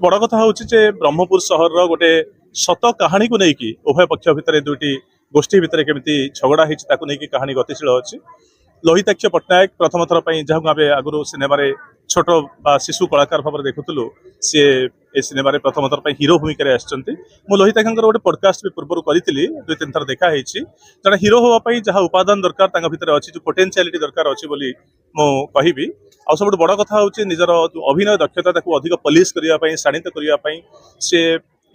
बड़ कथा हूँ ब्रह्मपुर सहर गोटे सत कहानी को लेकिन उभय पक्ष भितर दुईटी गोष्ठी भितर केमी झगड़ा होती कहानी गतिशील अच्छी लोहिताक्ष पट्टनायक प्रथम थर जहाँ आम आगुरी सिनेमा छोट शिशु कलाकार भाव देखुलु सी ए सिनेमा प्रथम थर हीरो भूमिका लोहिताक्ष गोटे पडकास्ट भी पूर्व करी दुई तीन थर देखाई जड़े हीरो हाँपाई जहाँ उपादान दरकार भितर अच्छी जो पोटेंशियालिटी दरकार अच्छी कहि आ सब बड़ कथा हूँ निजर अभिनय दक्षता अधिक पॉलिश करने शाणित करने सी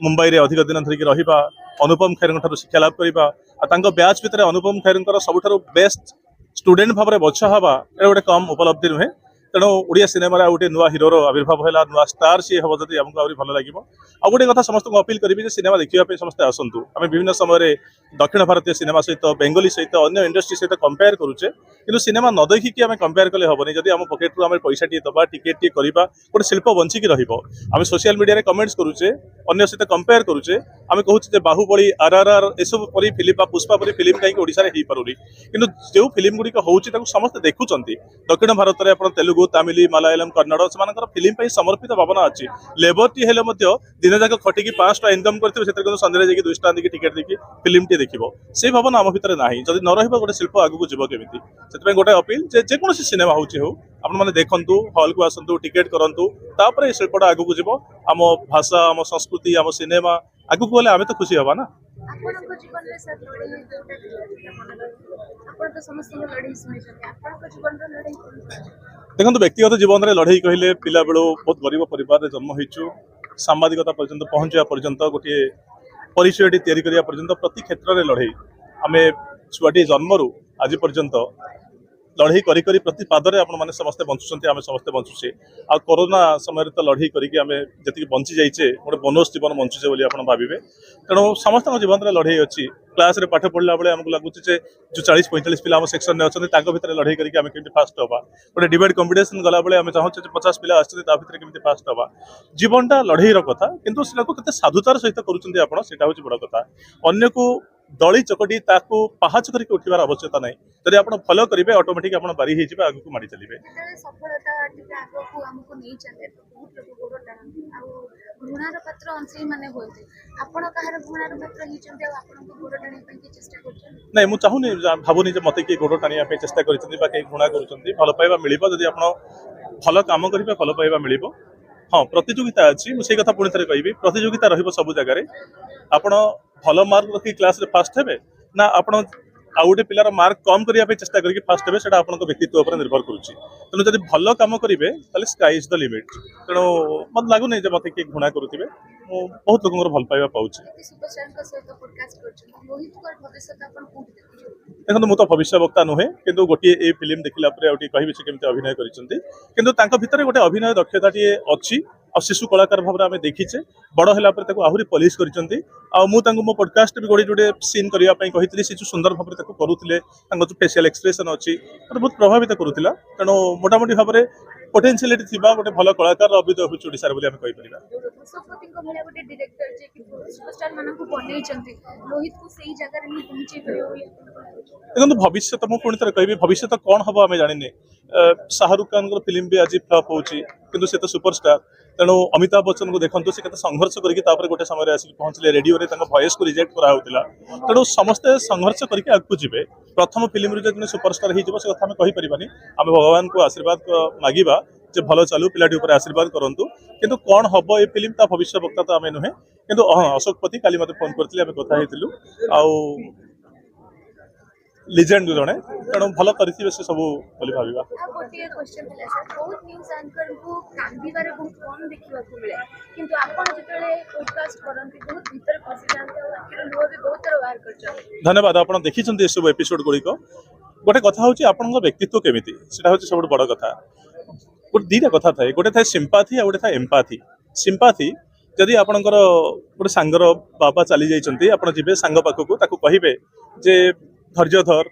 मुंबई रे अधिक दिन धरिक रहा अनुपम खेर शिक्षा लाभ करवा ब्याच भितर अनुपम खेर सबुठ बेस्ट स्टूडेंट भाव में बछा हवा गोटे कम उपलब्धि नुहे तेणु ओडिया सिनेमा गोटे नुआ हिरोर आविर्भाव है नुआ स्टार सी हम जब आमको आहरी भल लगे आ गोटे कथा समस्त अपील करी सिनेमा देखा समस्ते आसतु आम विभिन्न समय दक्षिण भारतीय सिनेमा सहित बेंगली सहित अन्य इंडस्ट्री सहित कंपेयर करुचे कि सिनेमा न देखिकी आम कंपेयर कले हेनी जब आम पकेट रू पैसा टी दबा टिकेट टी करवा गोटे शिल्प बंचिकी रही सोशल मीडिया कमेंट्स करुचे अन्य सहित कंपेयर करुचे आम कहूँ बाहुबली आरआरआर एसबू परी फिल्म पुष्पा परी फिल्म कहीं ओडिशा रे पारुनी किंतु जो फिल्म गुड़िक होती समस्त देखुं दक्षिण भारत में तेलुगु तमिल मलयालम कन्नड़ से फिल्म समर्पित भावना अच्छी लेबरटी हेले दिन जाक खटिकी 5 टका इनकम करते सन्ध्या जाकि 200 टका टिकेट देखिए फिल्म टी देखो से भावना आम भितर ना जब न रहा गोटे शिल्प आगू जीव केमी से गोटे अपील जेको सिनेमा हो आपने देखु हल को आसतु टिकेट करूँ तापर शिल्पटा आगू जीव आम भाषा आम संस्कृति आम सिनेमा आगू गले आम तो खुशी हवा ना। देखो व्यक्तिगत जीवन में लड़ई कहले पिला बेलू बहुत गरीब परिवार जन्म होइछु सांबादिकता पर्यंत पहुंचा पर्यंत गोटे परिचय तैयारी करने पर्यंत प्रति क्षेत्र में लड़ई आम छुआटी जन्मरू आज पर्यंत लड़ई करी करी प्रति पादरे आपण मैंने समस्ते बंचुंट आम समस्ते बंचुचे आ कोरोना समय तो लड़ई करके आम जी बंची जाइए गोटे बोनस जीवन बंचुचे बोली आप भावे तेणु समस्त जीवन में लड़ई अच्छी क्लास रे पाठ पढ़ला बेले आमको लगुच जो 40-45 पिला सेक्शन में अच्छा भितर लड़ई करके आम केमी फास्ट हवा गोटे डिबेट कंपिटिशन गला बेले आम चाहूँ 50 पिला आसते केमी फास्ट हवा जीवनटा लड़ईर कथा किंतु से साधुतार सहित करुँचा हूँ बड़ कथा अन्य को दली चकटी ताकू पहाच करके उठार आवश्यकता नहीं जब आप फॉलो करेंगे ऑटोमेटिक आप बारी हो आगे माड़ी चलिए नहीं मुझे चाहूनी भावुनी मत किए गोड़ टाणी चेष्टा करें घृणा कर भल पाइबा मिल जब आप भल कम करेंगे भल पाइबा मिल हाँ प्रतियोगिता अच्छी मुझे कथा पुणी थे कहि प्रतियोगिता सब जगार आपण भल मार्क रखी क्लास रे फास्ट हेबे ना आपण आउ गोटे पिलार मार्क कम करने चेष्टा करके फास्ट हेबे सेटा आपन व्यक्तित्व उपर निर्भर करुच्ची तेणु जब भल कम करेंगे ताले स्काई इज द लिमिट तेणु मत लगुनि मत किए घृणा करुवे बहुत लोक भल पाइबा पाऊँ देखो मुझे भविष्य वक्ता नुहे किंतु गोटे ये फिल्म देखला कहि केमती अभिनय कर भितर गोटे अभिनय दक्षता टी अच्छी आ शिशु कलाकार भाव में आम देखीचे बड़ है आहरी पॉलिश कर मो पॉडकास्ट भी गोटे जोड़े सीन करने कही से जो सुंदर भाव में करुले जो फेसियल एक्सप्रेशन अच्छी बहुत प्रभावित करुला तेणु मोटामोटी भाव में पोटेंशियलिटी थी गोटे भल कलाकार अभ्युदय हो ओडिशार बोली आम कहीपर देखो भविष्य मुझे पुणी थे कहि भविष्य कौन हम आम जाने शाहरुख खान फिल्म भी आज फ्लॉप होची किंतु से तो सुपरस्टार तेणु अमिताभ बच्चन को देखते से संघर्ष करके गोटे समय आसिक पहुंचले रेडियो वॉइस को रिजेक्ट कराला तेणु समस्ते संघर्ष करके आगे जी प्रथम फिल्म जो सुपरस्टार हो से कथा कही पारानी आम भगवान को आशीर्वाद मागिबा जे भल चलू पिलाटी उपर आशीर्वाद करूँ किंतु कौन हम ये फिल्म ता भविष्य वक्ता तो आम नुहे किंतु हाँ अशोक पति काली मत फोन करते आम कथा लिजेंड जड़े तेणु भल करेंगे से सब भाव धन्यवाद आप देखी सब एपिसोड गुड़िक गोटे कथा हूँ आप व्यक्तित्व केमी हूँ सब बड़ कथा गोटे दीटा कथा थाए गोटे थाए सिंपाथी आ गोटे थाए एम्पाथी सिंपाथी जदि आपणकर गोटे सांगर बाबा चली जाइए आप जी सांग पाखक कहे जे धैर्य धर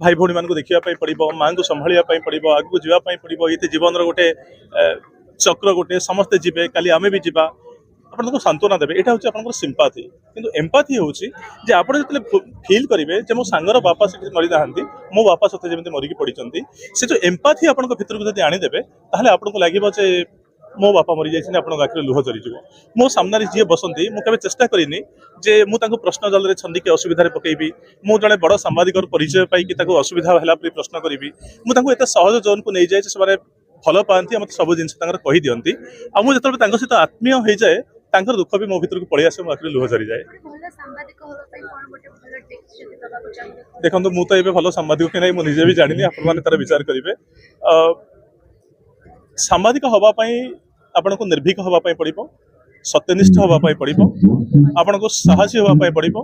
भाई भौणी मान देखा पड़ो माँ को संभाया पड़ो आगे जावाई पड़ो ये जीवन गोटे चक्र गोटे समस्ते जीवे काली आमे भी जीवा आपको सांत्वना देवे यहाँ हूँ आप सिंपाथी किंतु एम्पाथी हूँ जे आप जो फिल करेंगे जे मो सांगर बापा से मरी ना मो बापा सत्य जमी मरिकी पड़ी से जो एम्पाथी आप भर को जब आनीदेवे ताहले आपको लगे मो बापा मरी जाइए आप आखिर लुह चरीज मो सामने जी बसती मुझे चेष्टा करेनि जे मुझे प्रश्न जल छंदिकी असुविधा पकईबी मु जड़े बड़ सांबादिक परिचय पाई असुविधा है प्रश्न करी मुझे एत सहज जोन को नहीं जाए से भल पाती मत सब जिन कही दिखती आ मुझे सहित आत्मीय हो जाए तांकर दुख भी मो भीतर को पलि आसे मो आखिर लुह चरी जाए देखो मुझे तो भल सांबादिक कि नहीं मुझे भी जानी आपने तार विचार करेंगे सांबादिक हवापाई आपण को निर्भीक हवापाई पड़ो सत्यनिष्ठ हवापाई पड़ो आपण को साहसी हवापाई पड़ो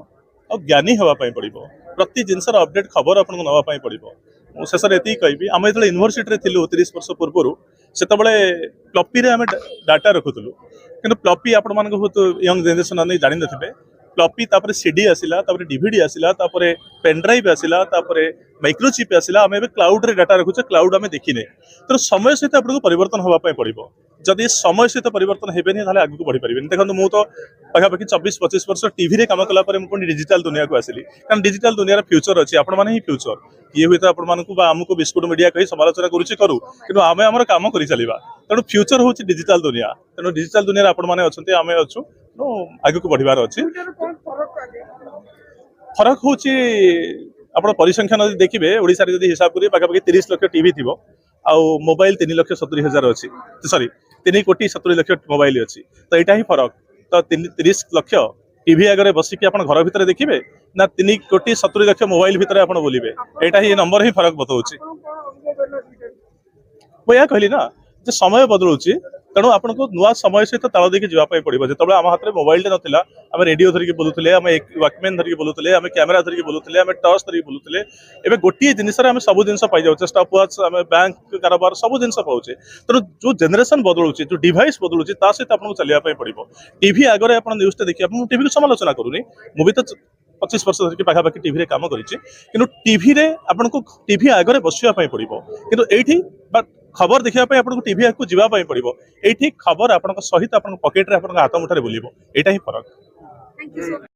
और ज्ञानी हवापाई पड़ो प्रति जिनसर अपडेट खबर आपको नापाई पड़ो शेष में ये कहि आम जो यूनिभर्सिटी थिलु 30 वर्ष पूर्व से फ्लॉपी आम डाटा रखुलु कि फ्लॉपी आपण मान बहुत यंग जेनेरेशन नहीं जानी थे फ्लॉपी तापर सीडी आसिला तापर डीवीडी आसिला तापर पेन ड्राइव आसिला तापर माइक्रोचिप आसिला आम क्लाउड रे डाटा रखुचे क्लाउड आम देखिने तो समय सहित आपको परिवर्तन होगापाई पड़ो जदि समय सहित परिवर्तन हेबेनी ताले आगु बढ़ी पारिबेनी देखो मु तो पाखापाखि 24-25 वर्ष टीवी रे काम कला पुणी डिजिटल दुनिया को आसिली कारण डिजिटल दुनिया फ्यूचर अच्छी आपण माने ही फ्यूचर ये हुए तो आपको आमको बिस्कुट मीडिया कही समालोचना करुच्ची करूँ कि आम आम कम कर चलवा तेणु फ्यूचर हूँ डिजिटल दुनिया तेणु डिजिटल दुनिया आपण मैंने अच्छा आम अच्छु आगक बढ़ार अच्छी फरक हूँ आप परिसंख्यान देखिए ओडिशा रे हिसाब करेंगे पाखापाखि 30 लाख टीवी थी आउ मोबाइल 3,70,000 अच्छी सॉरी 3,70,00,000 मोबाइल अच्छी तो यहाँ ही फरक तो 30 लाख टीवी आगे बसिकी आप घर भितर देखिए ना 3,70,00,000 मोबाइल भितर आप बोलिए यहाँ ही नंबर ही फरक बताऊँ मुझे कहली ना जे समय बदलुची तेणु आपको नुआ समय सहित ताल देखिए जावाई पड़ो जो आम हाथ में मोबाइल नाला आम रेडियो धरिकी बोलुले आम वाकमैन धरिकी बोलुले आम कैमेरा धरिकी बोलुले आम टर्च धरिकी बोलुले एवं गोटे जिनस आम सब जिन पाई जाऊे स्टॉप वॉच आम बैंक कारोबार सब जिन पाचे तेणु जो जेनेरेशन बदलुची जो डिवाइस बदलुची सहित आपको चलवाई पड़ो टीवी आगे आप न्यूज़ देखिए टीवी को समालोचना करूनी मुझे तो 25 वर्ष धरिकी पाखापाखि टीवी काम करूँ टीवी आपको टीवी आगे बसवाई पड़ो कि खबर देखा आपको टीवी को जावाई पड़ो ये खबर आप सहित आप पकेट रे हाथ मुठार बुल यहाँ ही फरक।